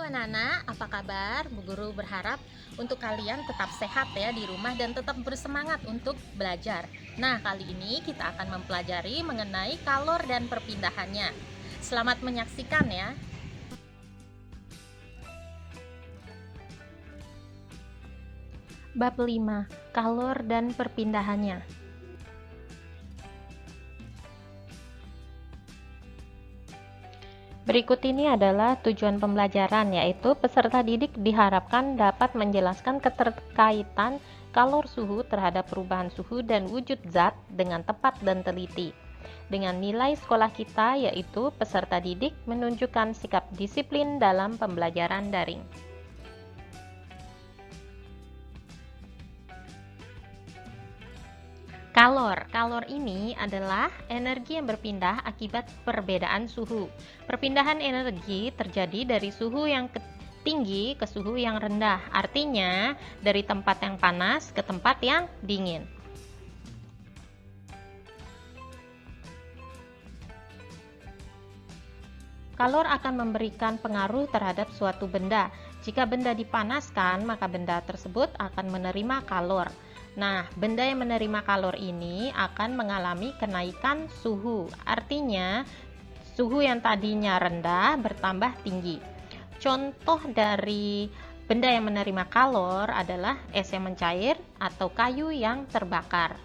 anak-anak, apa kabar? Bu Guru berharap untuk kalian tetap sehat ya di rumah dan tetap bersemangat untuk belajar. Nah, kali ini kita akan mempelajari mengenai kalor dan perpindahannya. Selamat menyaksikan ya. Bab 5, kalor dan perpindahannya. Berikut ini adalah tujuan pembelajaran, yaitu peserta didik diharapkan dapat menjelaskan keterkaitan kalor suhu terhadap perubahan suhu dan wujud zat dengan tepat dan teliti. Dengan nilai sekolah kita, yaitu peserta didik menunjukkan sikap disiplin dalam pembelajaran daring. Kalor ini adalah energi yang berpindah akibat perbedaan suhu. Perpindahan energi terjadi dari suhu yang tinggi ke suhu yang rendah. Artinya, dari tempat yang panas ke tempat yang dingin. Kalor akan memberikan pengaruh terhadap suatu benda. Jika benda dipanaskan, maka benda tersebut akan menerima kalor. Nah, benda yang menerima kalor ini akan mengalami kenaikan suhu. Artinya, suhu yang tadinya rendah bertambah tinggi. Contoh dari benda yang menerima kalor adalah es yang mencair atau kayu yang terbakar.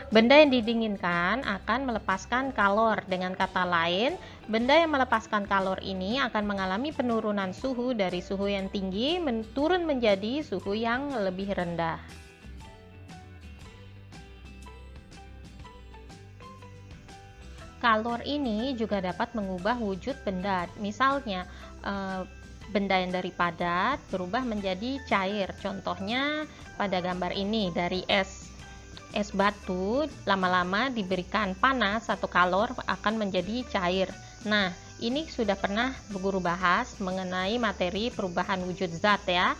Benda yang didinginkan akan melepaskan kalor. Dengan kata lain, benda yang melepaskan kalor ini akan mengalami penurunan suhu dari suhu yang tinggi turun menjadi suhu yang lebih rendah. Kalor ini juga dapat mengubah wujud benda. Misalnya, benda yang dari padat berubah menjadi cair. Contohnya pada gambar ini, dari es batu lama-lama diberikan panas atau kalor akan menjadi cair. Nah, ini sudah pernah Bu Guru bahas mengenai materi perubahan wujud zat ya.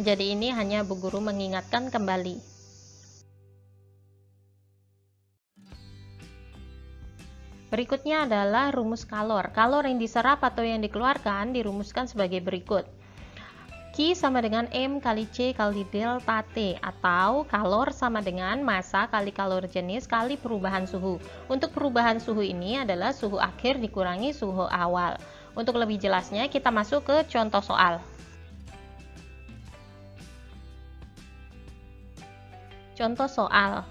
Jadi ini hanya Bu Guru mengingatkan kembali. Berikutnya adalah rumus kalor. Kalor yang diserap atau yang dikeluarkan dirumuskan sebagai berikut. Q sama dengan M kali C kali delta T, atau kalor sama dengan massa kali kalor jenis kali perubahan suhu. Untuk perubahan suhu ini adalah suhu akhir dikurangi suhu awal. Untuk lebih jelasnya kita masuk ke contoh soal. Contoh soal.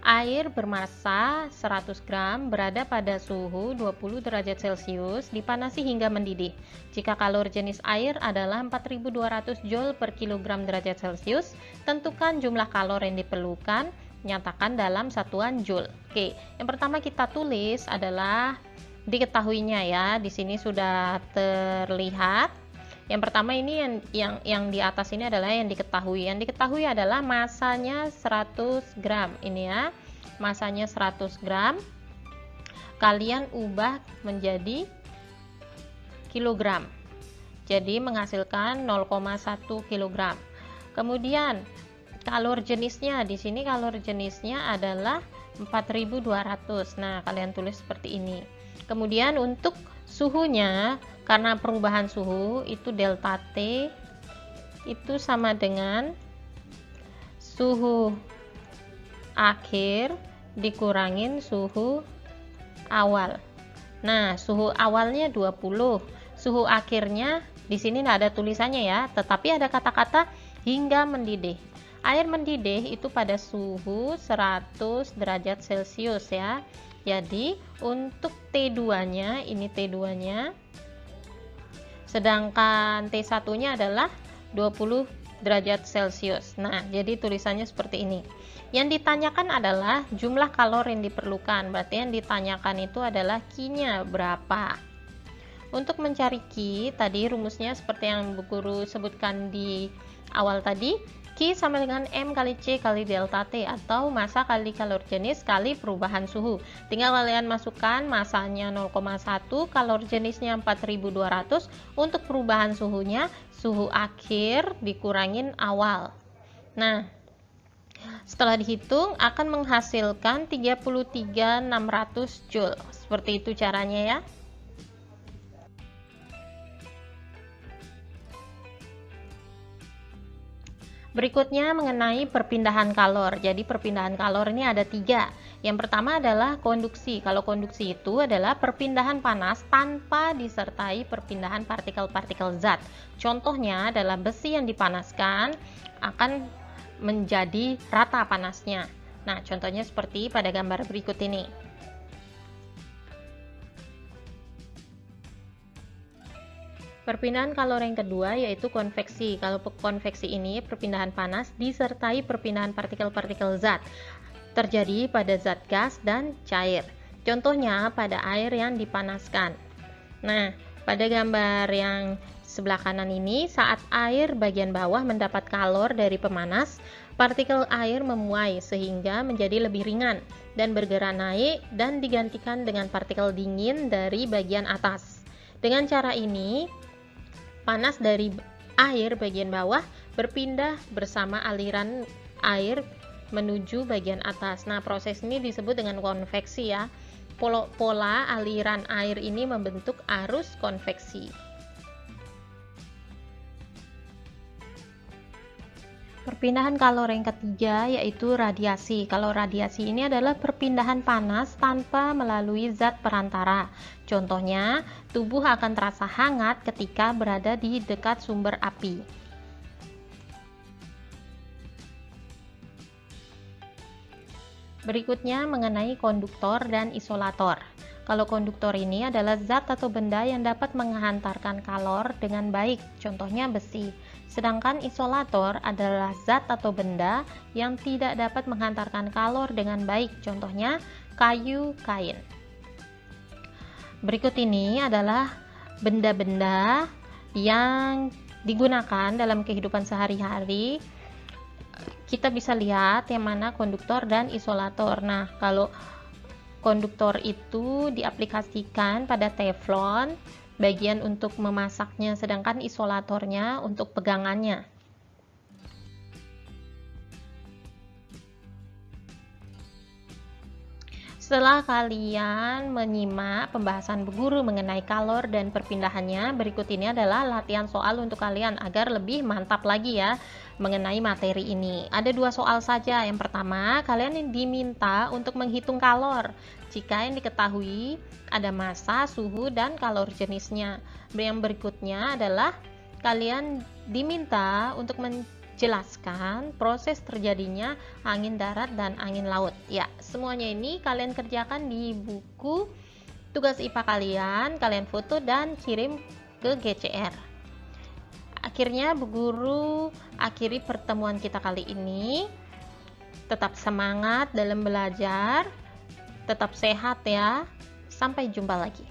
Air bermassa 100 gram berada pada suhu 20 derajat Celcius dipanasi hingga mendidih. Jika kalor jenis air adalah 4200 Joule per kilogram derajat Celcius, tentukan jumlah kalor yang diperlukan, nyatakan dalam satuan Joule. Oke, yang pertama kita tulis adalah diketahuinya ya. Di sini sudah terlihat. Yang pertama ini yang di atas ini adalah yang diketahui. Yang diketahui adalah massanya 100 gram. Ini ya, massanya 100 gram. Kalian ubah menjadi kilogram. Jadi menghasilkan 0,1 kilogram. Kemudian kalor jenisnya, di sini kalor jenisnya adalah 4200. Nah, kalian tulis seperti ini. Kemudian untuk suhunya, karena perubahan suhu itu delta T itu sama dengan suhu akhir dikurangin suhu awal. Nah, suhu awalnya 20, suhu akhirnya di sini tidak ada tulisannya ya, tetapi ada kata-kata hingga mendidih. Air mendidih itu pada suhu 100 derajat Celcius ya. Jadi untuk T2-nya, ini T2-nya, sedangkan T1-nya adalah 20 derajat Celcius. Nah, jadi tulisannya seperti ini. Yang ditanyakan adalah jumlah kalor yang diperlukan. Berarti yang ditanyakan itu adalah Q-nya berapa. Untuk mencari Q, tadi rumusnya seperti yang Bu Guru sebutkan di awal tadi. Q sama dengan M kali C kali delta T, atau massa kali kalor jenis kali perubahan suhu. Tinggal kalian masukkan massanya 0,1, kalor jenisnya 4200, untuk perubahan suhunya suhu akhir dikurangin awal. Nah, Setelah dihitung akan menghasilkan 33.600 Joule. Seperti itu caranya ya. Berikutnya mengenai perpindahan kalor. Jadi perpindahan kalor ini ada 3. Yang pertama adalah konduksi. Kalau konduksi itu adalah perpindahan panas tanpa disertai perpindahan partikel-partikel zat. Contohnya adalah besi yang dipanaskan akan menjadi rata panasnya. Nah, contohnya seperti pada gambar berikut ini. Perpindahan kalor yang kedua yaitu konveksi. Kalau konveksi ini perpindahan panas disertai perpindahan partikel-partikel zat. Terjadi pada zat gas dan cair. Contohnya pada air yang dipanaskan. Nah, pada gambar yang sebelah kanan ini, saat air bagian bawah mendapat kalor dari pemanas, partikel air memuai sehingga menjadi lebih ringan dan bergerak naik dan digantikan dengan partikel dingin dari bagian atas. Dengan cara ini, panas dari air bagian bawah berpindah bersama aliran air menuju bagian atas. Nah, proses ini disebut dengan konveksi ya. Pola aliran air ini membentuk arus konveksi. Perpindahan kalor yang ketiga yaitu radiasi. Kalau radiasi ini adalah perpindahan panas tanpa melalui zat perantara. Contohnya, tubuh akan terasa hangat ketika berada di dekat sumber api. Berikutnya mengenai konduktor dan isolator. Kalau konduktor ini adalah zat atau benda yang dapat menghantarkan kalor dengan baik, contohnya besi. Sedangkan isolator adalah zat atau benda yang tidak dapat menghantarkan kalor dengan baik, contohnya kayu, kain. Berikut ini adalah benda-benda yang digunakan dalam kehidupan sehari-hari. Kita bisa lihat yang mana konduktor dan isolator. Nah, kalau konduktor itu diaplikasikan pada teflon, bagian untuk memasaknya, sedangkan isolatornya untuk pegangannya. Setelah kalian menyimak pembahasan guru mengenai kalor dan perpindahannya, berikut ini adalah latihan soal untuk kalian agar lebih mantap lagi ya mengenai materi ini. Ada 2 soal saja. Yang pertama, kalian diminta untuk menghitung kalor jika yang diketahui ada massa, suhu, dan kalor jenisnya. Yang berikutnya adalah kalian diminta untuk menjelaskan proses terjadinya angin darat dan angin laut. Ya, semuanya ini kalian kerjakan di buku tugas IPA kalian foto dan kirim ke GCR. Akhirnya Bu Guru akhiri pertemuan kita kali ini. Tetap semangat dalam belajar, tetap sehat ya. Sampai jumpa lagi.